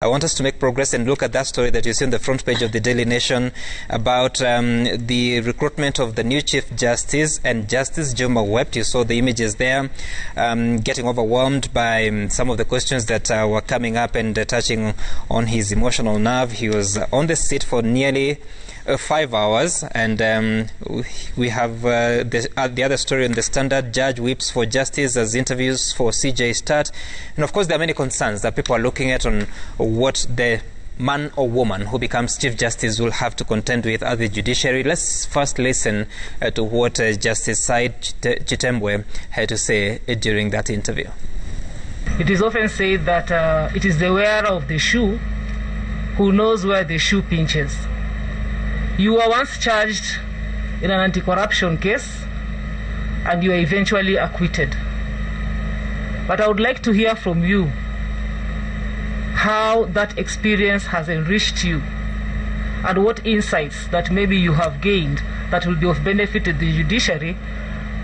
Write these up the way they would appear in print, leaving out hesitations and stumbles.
I want us to make progress and look at that story that you see on the front page of the Daily Nation about the recruitment of the new Chief Justice, and Justice Juma wept. You saw the images there, getting overwhelmed by some of the questions that were coming up and touching on his emotional nerve. He was on the seat for nearly 5 hours, and we have the other story on the Standard. Judge weeps for justice as interviews for CJ start. And of course there are many concerns that people are looking at on what the man or woman who becomes Chief Justice will have to contend with at the judiciary. Let's first listen to what Justice Said Chitembwe had to say during that interview. It is often said that it is the wearer of the shoe who knows where the shoe pinches. You were once charged in an anti-corruption case and you were eventually acquitted. But I would like to hear from you how that experience has enriched you and what insights that maybe you have gained that will be of benefit to the judiciary,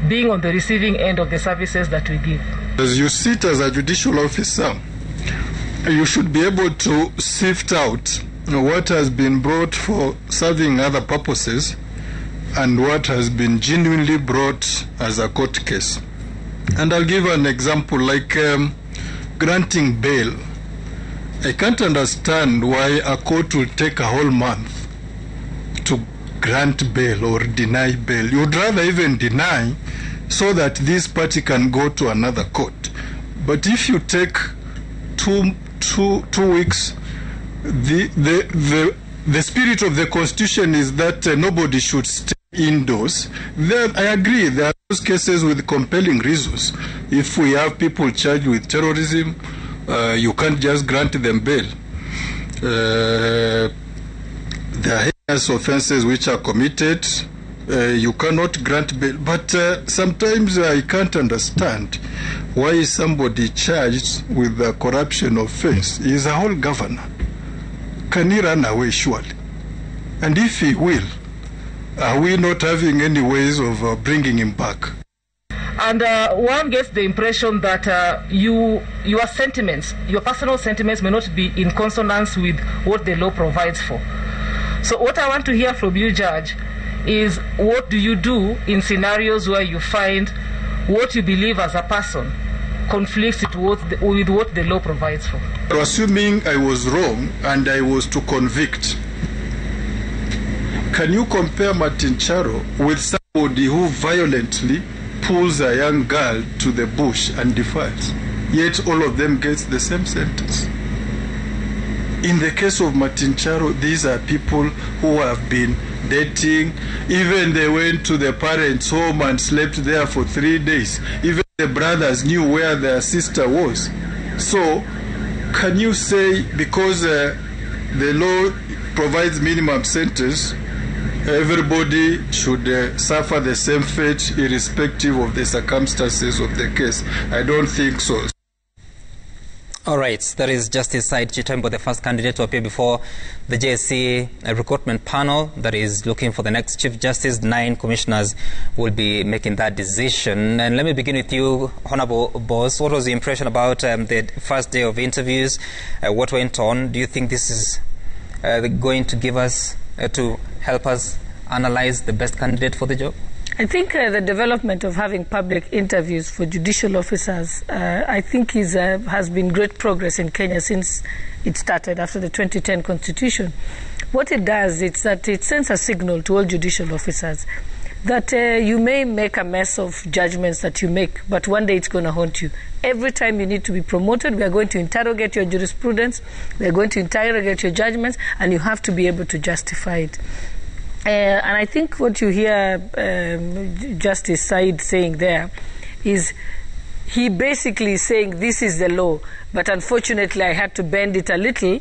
being on the receiving end of the services that we give. As you sit as a judicial officer, you should be able to sift out what has been brought for serving other purposes and what has been genuinely brought as a court case. And I'll give an example, like granting bail. I can't understand why a court will take a whole month to grant bail or deny bail. You would rather even deny so that this party can go to another court. But if you take two weeks, the spirit of the Constitution is that nobody should stay indoors. I agree, there are those cases with compelling reasons. If we have people charged with terrorism, you can't just grant them bail. There are heinous offenses which are committed, you cannot grant bail. But sometimes I can't understand why somebody charged with a corruption offense is a whole governor. Can he run away? Surely. And if he will, are we not having any ways of bringing him back? And one gets the impression that your sentiments, your personal sentiments may not be in consonance with what the law provides for. So what I want to hear from you, Judge, is what do you do in scenarios where you find what you believe as a person conflicts with what the law provides for? Assuming I was wrong and I was to convict, can you compare Martin Charo with somebody who violently pulls a young girl to the bush and defiles? Yet all of them get the same sentence. In the case of Martin Charo, these are people who have been dating. Even they went to the parents' home and slept there for 3 days. Even the brothers knew where their sister was. So, can you say because the law provides minimum sentence, everybody should suffer the same fate irrespective of the circumstances of the case? I don't think so. All right, that is Justice Said Chitembwe, the first candidate to appear before the JSC recruitment panel that is looking for the next Chief Justice. 9 commissioners will be making that decision. And let me begin with you, Honorable Boss. What was the impression about the first day of interviews? What went on? Do you think this is going to give us, to help us analyze the best candidate for the job? I think the development of having public interviews for judicial officers, I think has been great progress in Kenya since it started after the 2010 Constitution. What it does is that it sends a signal to all judicial officers that you may make a mess of judgments that you make, but one day it's going to haunt you. Every time you need to be promoted, we are going to interrogate your jurisprudence, we are going to interrogate your judgments, and you have to be able to justify it. And I think what you hear Justice Said saying there is he basically saying this is the law, but unfortunately I had to bend it a little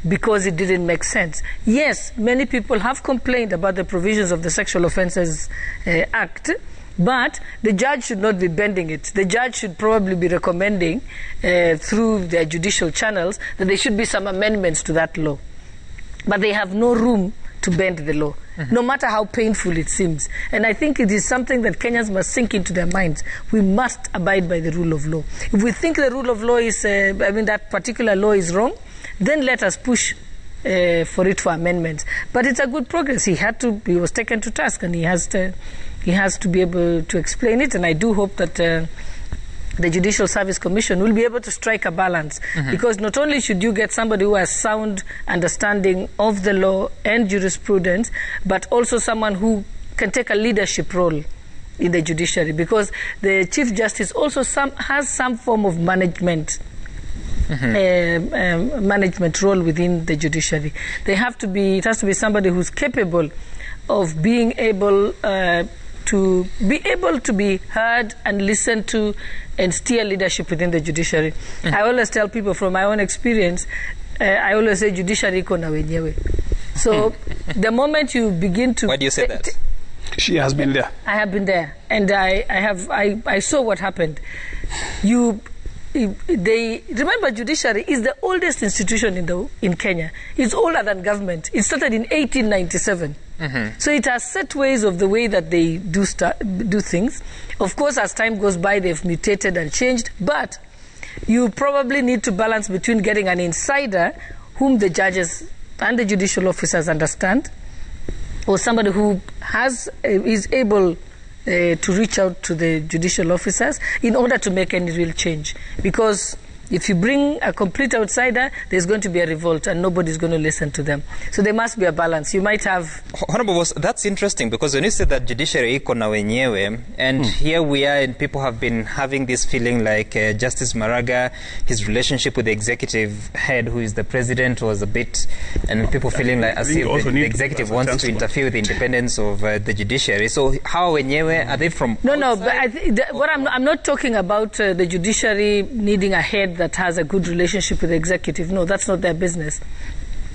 because it didn't make sense. Yes, many people have complained about the provisions of the Sexual Offences Act, but the judge should not be bending it. The judge should probably be recommending through their judicial channels that there should be some amendments to that law. But they have no room to bend the law, no matter how painful it seems. And I think it is something that Kenyans must sink into their minds. We must abide by the rule of law. If we think the rule of law is, that particular law is wrong, then let us push for it for amendments. But it's a good progress. He was taken to task, and he has to be able to explain it. And I do hope that the Judicial Service Commission will be able to strike a balance, because not only should you get somebody who has sound understanding of the law and jurisprudence, but also someone who can take a leadership role in the judiciary, because the Chief Justice also has some form of management management role within the judiciary. It has to be somebody who's capable of being able to be heard and listened to and steer leadership within the judiciary. I always tell people from my own experience, I always say judiciary iko na wenyewe. So the moment you begin to... Why do you say that? She has been there. I have been there, and I saw what happened. Remember, judiciary is the oldest institution in Kenya. It's older than government. It started in 1897. So it has set ways of the way that they do things. Of course, as time goes by, they've mutated and changed. But you probably need to balance between getting an insider whom the judges and the judicial officers understand, or somebody who is able to reach out to the judicial officers in order to make any real change. Because if you bring a complete outsider, there's going to be a revolt and nobody's going to listen to them. So there must be a balance. You might have... Honorable Boss, that's interesting, because when you say that judiciary iko na wenyewe, and here we are, and people have been having this feeling like Justice Maraga, his relationship with the executive head, who is the president, was a bit, and people feeling like as if the executive wants to interfere with the independence of the judiciary. So how wenyewe, are they from outside? No, but I'm not talking about the judiciary needing a head that has a good relationship with the executive. No, that's not their business.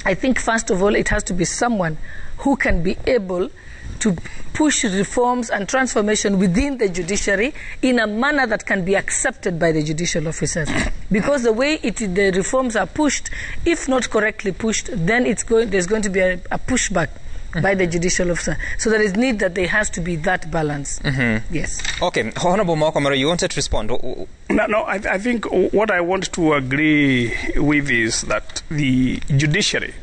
I think, first of all, it has to be someone who can be able to push reforms and transformation within the judiciary in a manner that can be accepted by the judicial officers. Because the way the reforms are pushed, if not correctly pushed, then there's going to be a pushback by the judicial officer. So there is need that there has to be that balance. Yes. Okay. Honorable Mwakamara, you wanted to respond? No, I think what I want to agree with is that the judiciary,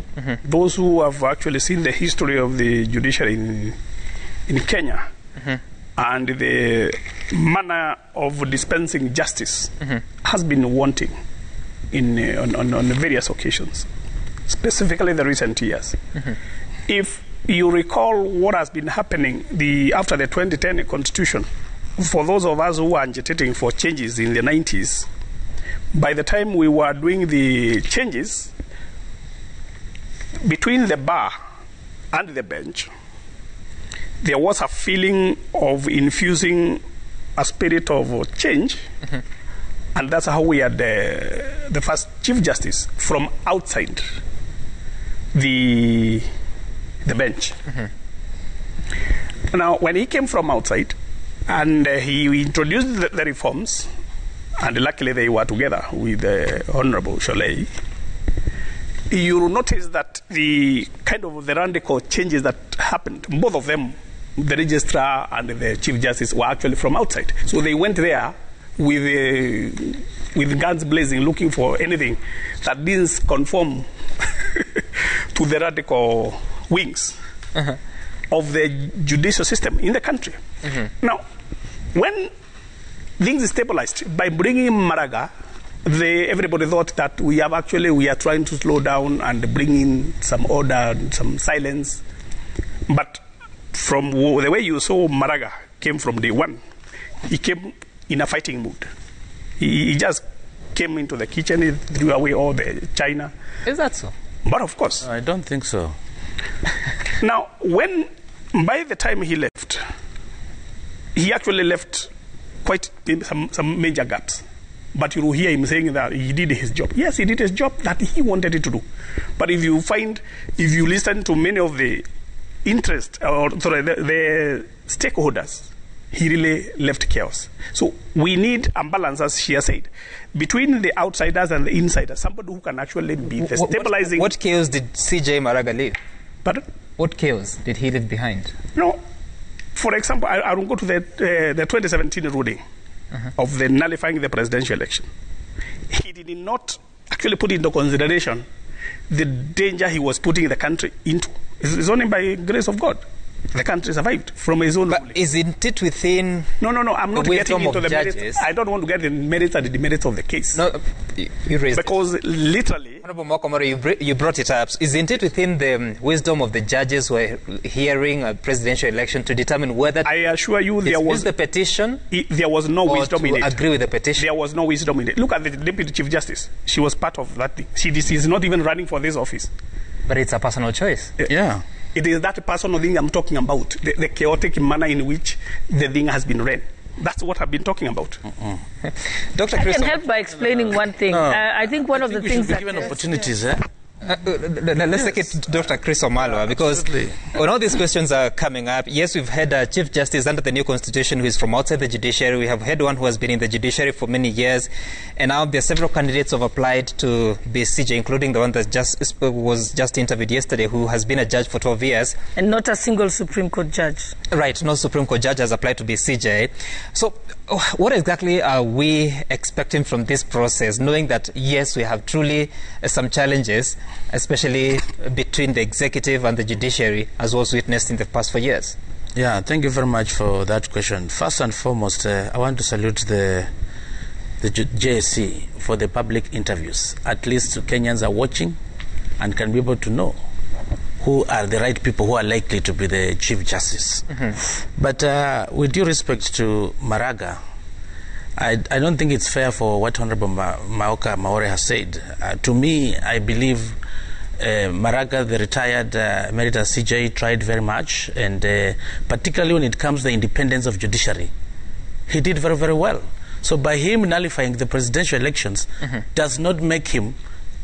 those who have actually seen the history of the judiciary in Kenya, and the manner of dispensing justice has been wanting on various occasions, specifically the recent years. If you recall what has been happening after the 2010 constitution, for those of us who are agitating for changes in the 90s, by the time we were doing the changes, between the bar and the bench, there was a feeling of infusing a spirit of change, and that's how we had the first Chief Justice from outside the bench. Now, when he came from outside and he introduced the reforms, and luckily they were together with Honorable Sholei, you will notice that the radical changes that happened, both of them, the registrar and the Chief Justice, were actually from outside. So they went there with guns blazing, looking for anything that didn't conform to the radical wings of the judicial system in the country. Now, when things stabilized, by bringing Maraga, everybody thought that we are trying to slow down and bring in some order and some silence. But from the way you saw Maraga came from day one, he came in a fighting mood. He just came into the kitchen, he threw away all the china. Is that so? But of course. I don't think so. Now, by the time he left, he actually left quite some major gaps. But you will hear him saying that he did his job. Yes, he did his job that he wanted it to do. But if you listen to many of the the stakeholders, he really left chaos. So we need a balance, as she has said, between the outsiders and the insiders, somebody who can actually be the stabilizing. What chaos did C.J. Maraga leave? Pardon? What chaos did he leave behind? No. For example, I will go to the 2017 ruling of the nullifying the presidential election. He did not actually put into consideration the danger he was putting the country into. It's only by grace of God the country survived from his own But ruling. isn't it within No, I'm not the getting wisdom into of the judges? merits. I don't want to get the merits and the demerits of the case. No, you raised it. Because literally, Honorable Mokomoro, you brought it up. Isn't it within the wisdom of the judges who are hearing a presidential election to determine whether I assure you there was the petition there was no or wisdom to in it. agree with the petition? There was no wisdom in it. Look at the Deputy Chief Justice. She was part of that thing. She's not even running for this office. But it's a personal choice. Yeah. It is that personal thing I'm talking about, the chaotic manner in which the thing has been ran. That's what I've been talking about. Dr. I Chris, can help by explaining one thing. I think one of the things be that given opportunities, let's take it to Dr. Chris Omalwa, because when all these questions are coming up, yes, we've had a Chief Justice under the new constitution who is from outside the judiciary. We have had one who has been in the judiciary for many years, and now there are several candidates who have applied to be CJ, including the one that was just interviewed yesterday, who has been a judge for 12 years. and not a single Supreme Court judge. Right, no Supreme Court judge has applied to be CJ. So what exactly are we expecting from this process, knowing that, yes, we have truly some challenges, especially between the executive and the judiciary, as was witnessed in the past 4 years? Yeah, thank you very much for that question. First and foremost, I want to salute the JSC for the public interviews. At least Kenyans are watching and can be able to know who are the right people who are likely to be the Chief Justice. But with due respect to Maraga, I don't think it's fair for what Honorable Maoka Maore has said. To me, I believe Maraga, the retired emeritus CJ, tried very much, and particularly when it comes to the independence of judiciary, he did very, very well. So by him nullifying the presidential elections does not make him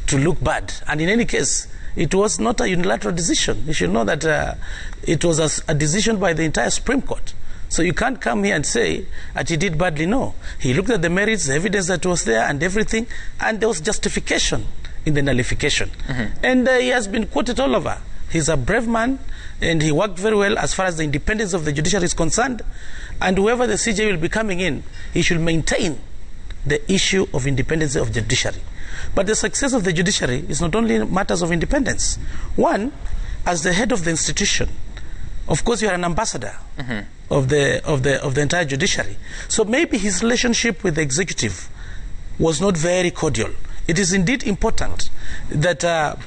to look bad. And in any case, it was not a unilateral decision. You should know that it was a decision by the entire Supreme Court. So you can't come here and say that he did badly. No. He looked at the merits, the evidence that was there and everything, and there was justification in the nullification. And he has been quoted all over. He's a brave man, and he worked very well as far as the independence of the judiciary is concerned. And whoever the CJ will be coming in, he should maintain the issue of independence of the judiciary. But the success of the judiciary is not only matters of independence. One, as the head of the institution, of course you are an ambassador of the entire judiciary. So maybe his relationship with the executive was not very cordial. It is indeed important that,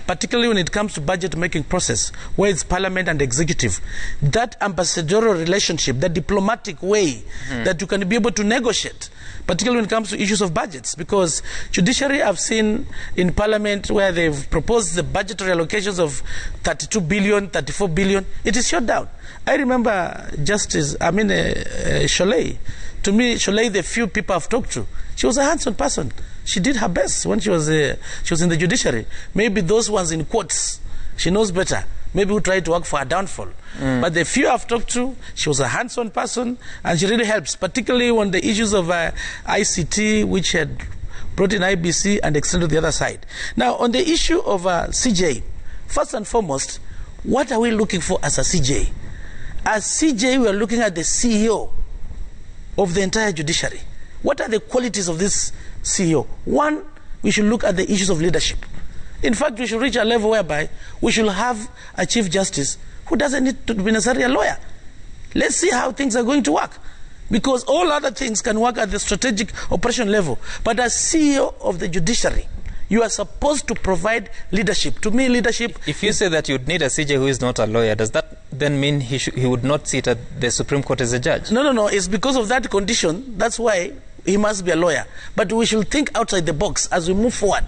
particularly when it comes to budget making process, where it's parliament and executive, that ambassadorial relationship, that diplomatic way that you can be able to negotiate, particularly when it comes to issues of budgets, because judiciary I've seen in parliament where they've proposed the budgetary allocations of 32 billion, 34 billion, it is shut down. I remember Sholei. To me, Sholei, the few people I've talked to, she was a hands-on person. She did her best when she was in the judiciary. Maybe those ones in quotes, she knows better. Maybe who tried to work for her downfall. But the few I've talked to, she was a hands-on person, and she really helps, particularly on the issues of ICT, which had brought in IBC and extended to the other side. Now, on the issue of CJ, first and foremost, what are we looking for as a CJ? As CJ, we are looking at the CEO of the entire judiciary. What are the qualities of this CEO? One, we should look at the issues of leadership. In fact, we should reach a level whereby we should have a Chief Justice who doesn't need to be necessarily a lawyer. Let's see how things are going to work. Because all other things can work at the strategic operation level. But as CEO of the judiciary, you are supposed to provide leadership. To me, leadership... If you say that you'd need a CJ who is not a lawyer, does that then mean he would not sit at the Supreme Court as a judge? No. It's because of that condition. That's why he must be a lawyer. But we should think outside the box as we move forward.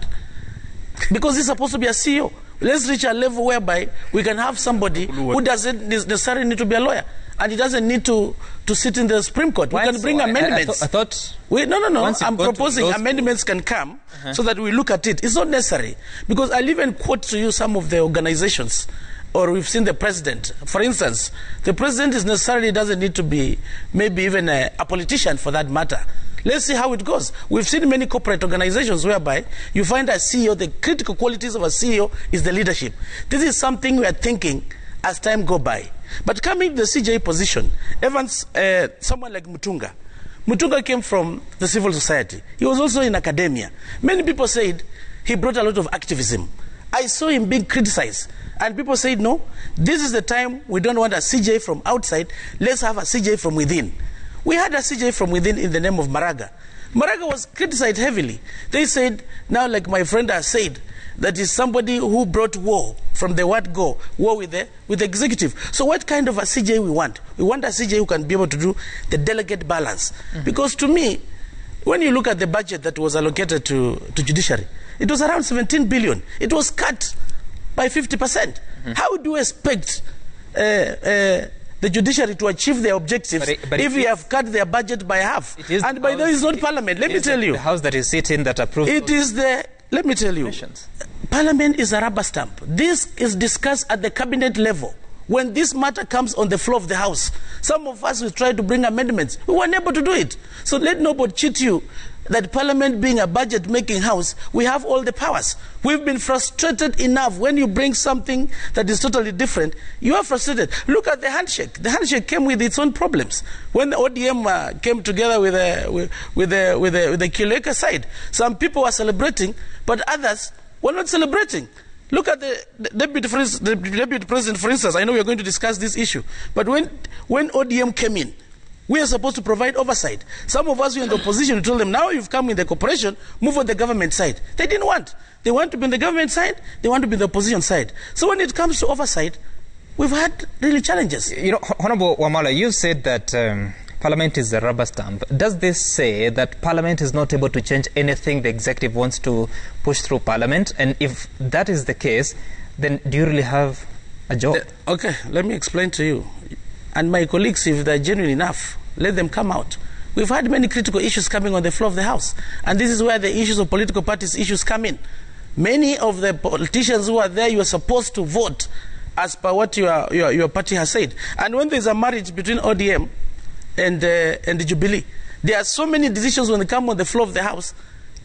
Because he's supposed to be a CEO. Let's reach a level whereby we can have somebody who doesn't necessarily need to be a lawyer. And he doesn't need to sit in the Supreme Court. We can bring amendments. I thought... No. I'm proposing amendments can come so that we look at it. It's not necessary. Because I'll even quote to you some of the organizations, or we've seen the president. For instance, the president necessarily doesn't need to be maybe even a politician for that matter. Let's see how it goes. We've seen many corporate organizations whereby you find a CEO, the critical qualities of a CEO is the leadership. This is something we are thinking as time go by. But coming to the CJ position, Evans, someone like Mutunga. Mutunga came from the civil society. He was also in academia. Many people said he brought a lot of activism. I saw him being criticized. And people said, no, this is the time we don't want a CJ from outside. Let's have a CJ from within. We had a CJ from within in the name of Maraga. Maraga was criticized heavily. They said, now like my friend has said, that is somebody who brought war from the word go, war with the executive. So what kind of a CJ we want? We want a CJ who can be able to do the delegate balance. Because to me, when you look at the budget that was allocated to judiciary, it was around 17 billion. It was cut by 50%. How do you expect the judiciary to achieve their objectives if we have cut their budget by half? And by the way, it's not parliament. Let me tell you. The house that is sitting that approves. It is the, let me tell you, parliament is a rubber stamp. This is discussed at the cabinet level. When this matter comes on the floor of the house, some of us will try to bring amendments. We were unable to do it. So let nobody cheat you that parliament being a budget-making house, we have all the powers. We've been frustrated enough. When you bring something that is totally different, you are frustrated. Look at the handshake. The handshake came with its own problems. When the ODM came together with the Kileka side, some people were celebrating, but others were not celebrating. Look at the deputy president, for instance. I know we are going to discuss this issue. But when ODM came in, we are supposed to provide oversight. Some of us were in the opposition. We told them, now you've come in the corporation, move on the government side. They didn't want. They want to be on the government side. They want to be on the opposition side. So when it comes to oversight, we've had really challenges. You know, Honorable Wamala, you said that Parliament is a rubber stamp. Does this say that Parliament is not able to change anything the executive wants to push through Parliament? And if that is the case, then do you really have a job? Okay, let me explain to you. And my colleagues, if they're genuine enough, let them come out. We've had many critical issues coming on the floor of the House. And this is where the issues of political parties issues come in. Many of the politicians who are there, you are supposed to vote as per what your party has said. And when there's a marriage between ODM and the Jubilee, there are so many decisions when they come on the floor of the House.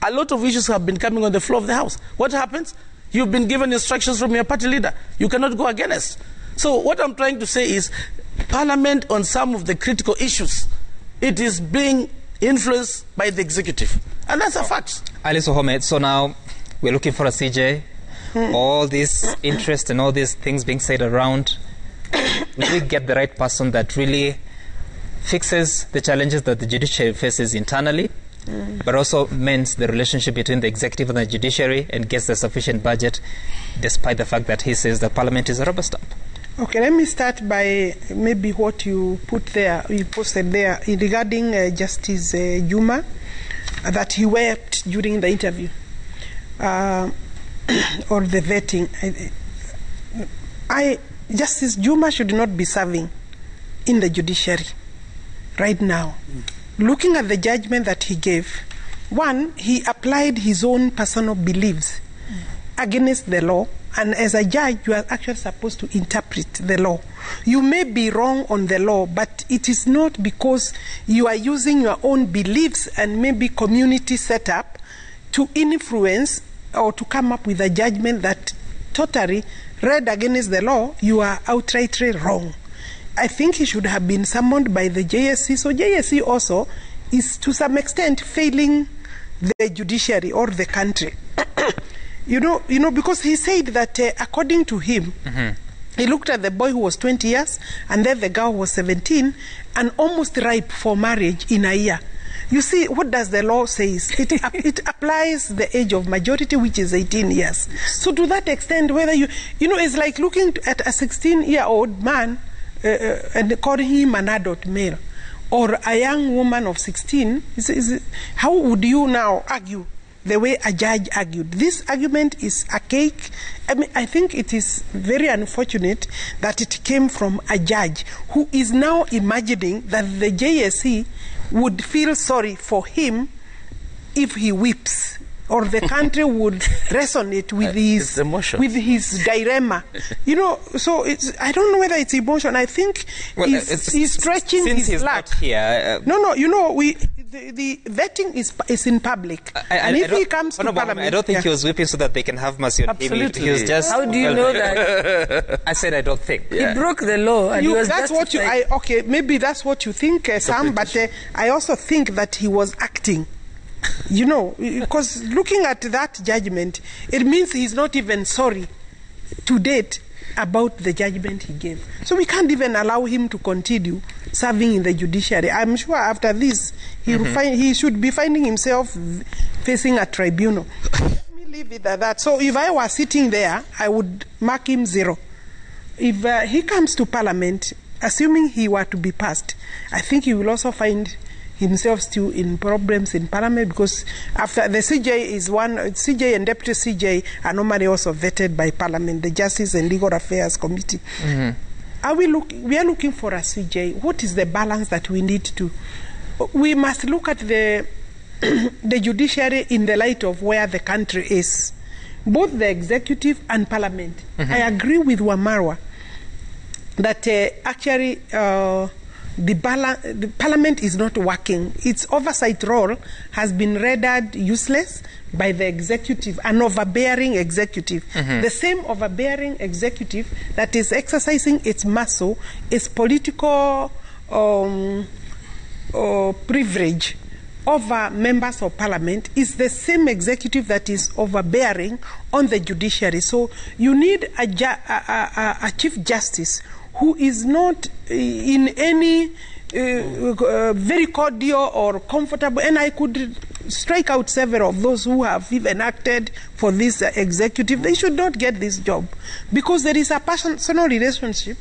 A lot of issues have been coming on the floor of the House. What happens? You've been given instructions from your party leader. You cannot go against. So what I'm trying to say is, Parliament on some of the critical issues, it is being influenced by the executive. And that's a fact. Alice Ohome, so now we're looking for a CJ. All this interest and all these things being said around, will we get the right person that really fixes the challenges that the judiciary faces internally, but also mends the relationship between the executive and the judiciary and gets the sufficient budget, despite the fact that he says the Parliament is a rubber stamp? Okay, let me start by maybe what you put there, you posted there regarding Justice Juma, that he wept during the interview or the vetting. Justice Juma should not be serving in the judiciary right now. Looking at the judgment that he gave, one, he applied his own personal beliefs against the law. And as a judge, you are actually supposed to interpret the law. You may be wrong on the law, but it is not because you are using your own beliefs and maybe community setup to influence or to come up with a judgment that totally read against the law. You are outrightly wrong. I think he should have been summoned by the JSC. So JSC also is to some extent failing the judiciary or the country. You know, because he said that according to him, he looked at the boy who was 20 years and then the girl was 17 and almost ripe for marriage in a year. You see, what does the law say? It applies the age of majority, which is 18 years. So to that extent, whether you know, it's like looking at a 16-year-old man and calling him an adult male, or a young woman of 16. How would you now argue the way a judge argued? This argument is archaic. I mean, I think it is very unfortunate that it came from a judge who is now imagining that the JSC would feel sorry for him if he weeps, or the country would resonate with his dilemma. You know, so I don't know whether it's emotion. I think he's stretching his luck. No, you know, the vetting is in public. And if he comes to Parliament... I don't think he was weeping so that they can have mercy on him. Absolutely. He was just... How do you know that? I said I don't think. He broke the law and he was that's what you... okay, maybe that's what you think, Sam, but I also think that he was acting. You know, because looking at that judgment, it means he's not even sorry to date about the judgment he gave. So we can't even allow him to continue serving in the judiciary. I'm sure after this, he should be finding himself facing a tribunal. Let me leave it at that. So if I was sitting there, I would mark him 0. If he comes to Parliament, assuming he were to be passed, I think he will also find himself still in problems in Parliament, because after the CJ and Deputy CJ are normally also vetted by Parliament, the Justice and Legal Affairs Committee. We are looking for a CJ. What is the balance that we need to? We must look at the judiciary in the light of where the country is, both the executive and Parliament. I agree with Wamarwa that actually the Parliament is not working. Its oversight role has been rendered useless by the executive, an overbearing executive. The same overbearing executive that is exercising its muscle, its political privilege over members of Parliament, is the same executive that is overbearing on the judiciary. So you need a Chief Justice who is not in any very cordial or comfortable, and I could strike out several of those who have even acted for this executive. They should not get this job, because there is a personal relationship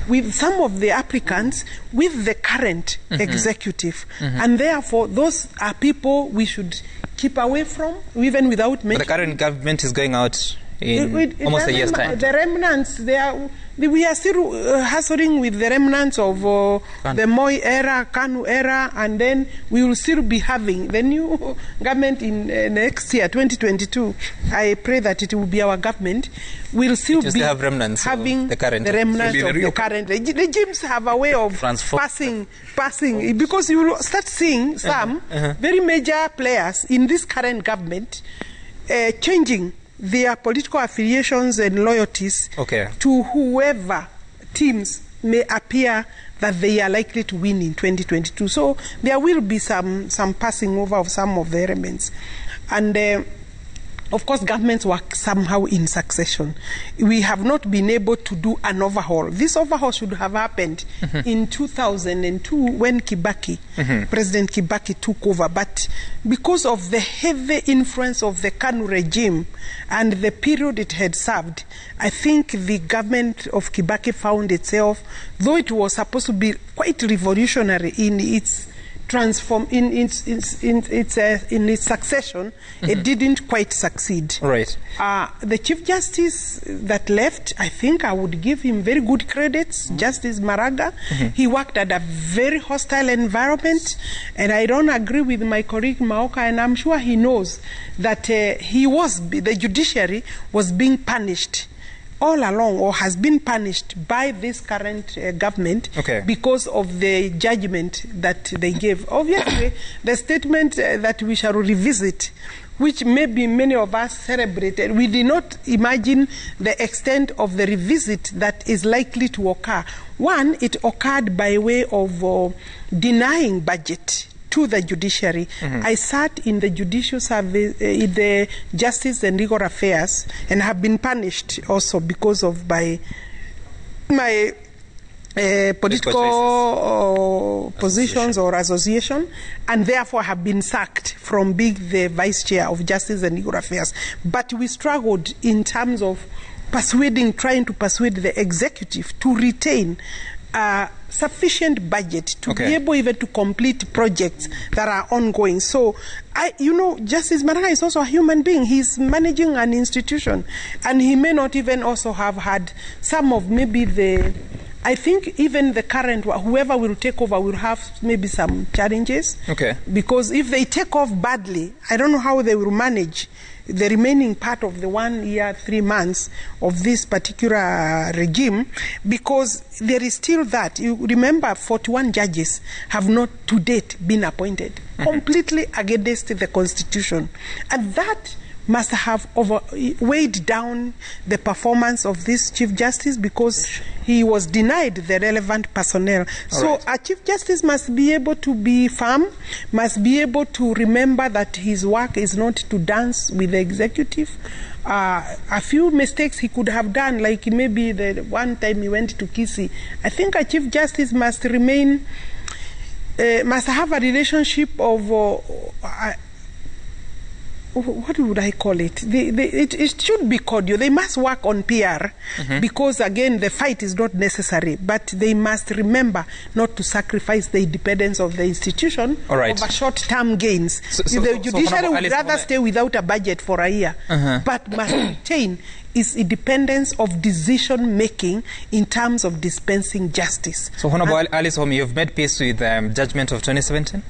with some of the applicants with the current executive, and therefore those are people we should keep away from, even without mentioning. But the current government is going out in almost a year's time. The remnants, we are still hassling with the remnants of the Moi era, Kanu era, and then we will still be having the new government in next year, 2022. I pray that it will be our government. We'll still be have remnants having the current remnants of the current regimes have a way of passing, because you will start seeing some very major players in this current government changing their political affiliations and loyalties to whoever teams may appear that they are likely to win in 2022. So there will be some passing over of some of the elements. And of course, governments work somehow in succession. We have not been able to do an overhaul. This overhaul should have happened in 2002 when President Kibaki took over. But because of the heavy influence of the KANU regime and the period it had served, I think the government of Kibaki found itself, though it was supposed to be quite revolutionary in its in its succession, it didn't quite succeed. Right. The Chief Justice that left, I think I would give him very good credits, Justice Maraga. He worked at a very hostile environment, and I don't agree with my colleague Maoka, and I'm sure he knows that the judiciary was being punished all along, or has been punished by this current government because of the judgment that they gave. Obviously, the statement that we shall revisit, which maybe many of us celebrated, we did not imagine the extent of the revisit that is likely to occur. One, it occurred by way of denying budget to the judiciary. I sat in the judicial service, in the Justice and Legal Affairs, and have been punished also because of my political positions or association, and therefore have been sacked from being the Vice Chair of Justice and Legal Affairs. But we struggled in terms of trying to persuade the executive to retain sufficient budget to be able even to complete projects that are ongoing. So, Justice Maraga is also a human being. He's managing an institution, and he may not even also have had some of I think even the current, whoever will take over will have maybe some challenges. Because if they take off badly, I don't know how they will manage the remaining part of the 1 year, 3 months of this particular regime, because there is still that. You remember 41 judges have not to date been appointed, completely against the Constitution. And that must have weighed down the performance of this Chief Justice, because he was denied the relevant personnel. So a Chief Justice must be able to be firm, must be able to remember that his work is not to dance with the executive. A few mistakes he could have done, like maybe the one time he went to Kisii. I think a Chief Justice must remain, must have a relationship of, what would I call it? It should be cordial. They must work on PR because, again, the fight is not necessary. But they must remember not to sacrifice the independence of the institution over short-term gains. The judiciary would rather stay without a budget for a year, but must retain its independence of decision-making in terms of dispensing justice. So, Honorable Alice Wahome, you've made peace with the judgment of 2017?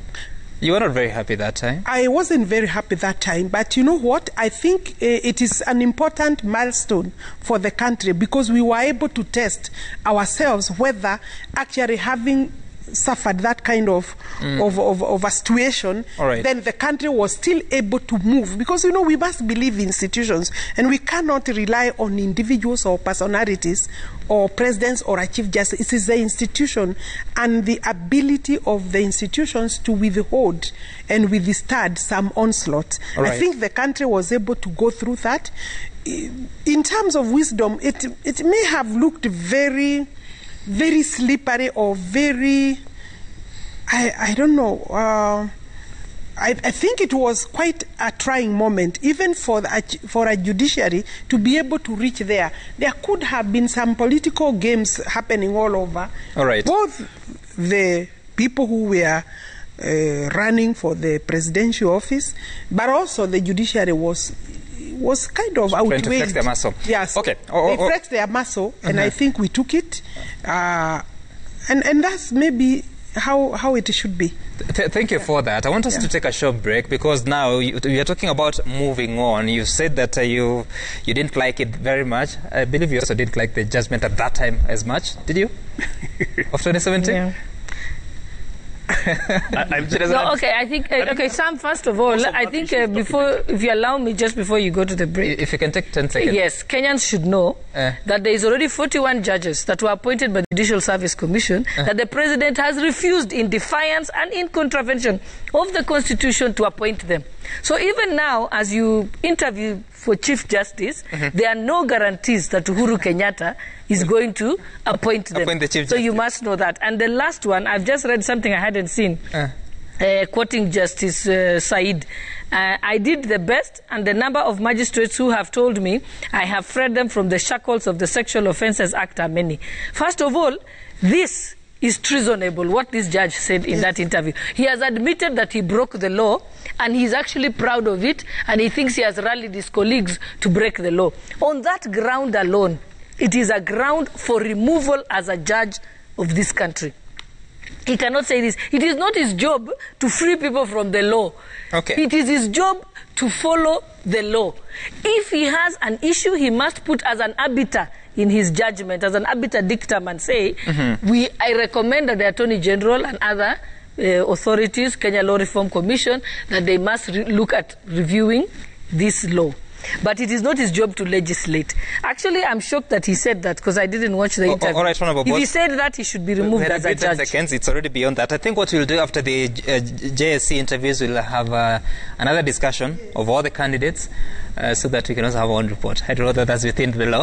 You were not very happy that time? I wasn't very happy that time, but you know what? I think it is an important milestone for the country because we were able to test ourselves whether actually having suffered that kind of a situation, then the country was still able to move. Because, you know, we must believe in institutions and we cannot rely on individuals or personalities or presidents or a chief justice. It is the institution and the ability of the institutions to withhold and withstand some onslaught. I think the country was able to go through that. In terms of wisdom, it may have looked very slippery or very, I don't know. I think it was quite a trying moment, even for a judiciary to be able to reach there. There could have been some political games happening all over. Both the people who were running for the presidential office, but also the judiciary was kind of outweighed. To flex their muscle. Yes. They flexed their muscle, and I think we took it. And that's maybe how it should be. Thank you for that. I want us to take a short break because now we are talking about moving on. You said that you didn't like it very much. I believe you also didn't like the judgment at that time as much. Did you? Of 2017? Yeah. I think, Sam, first of all, I think before, if you allow me, just before you go to the break. If you can take 10 seconds. Yes, Kenyans should know that there is already 41 judges that were appointed by the Judicial Service Commission that the President has refused in defiance and in contravention of the Constitution to appoint them. So even now, as you interview for Chief Justice, there are no guarantees that Uhuru Kenyatta is going to appoint them. Appoint the Chief So Justice. you must know that. And the last one, I've just read something I hadn't seen, quoting Justice Said. I did the best, and the number of magistrates who have told me I have freed them from the shackles of the Sexual Offences Act are many. First of all, this is treasonable, what this judge said in that interview. He has admitted that he broke the law, and he's actually proud of it, and he thinks he has rallied his colleagues to break the law. On that ground alone, it is a ground for removal as a judge of this country. He cannot say this. It is not his job to free people from the law. It is his job to follow the law. If he has an issue, he must put as an arbiter in his judgment, as an arbiter dictum, and say, I recommend that the Attorney General and other authorities, Kenya Law Reform Commission, that they must look at reviewing this law. But it is not his job to legislate. Actually, I'm shocked that he said that because I didn't watch the interview. All right, Honorable if he said that, he should be removed as a judge. Seconds, it's already beyond that. I think what we'll do after the JSC interviews, we'll have another discussion of all the candidates so that we can also have one report. I'd rather that's within the law.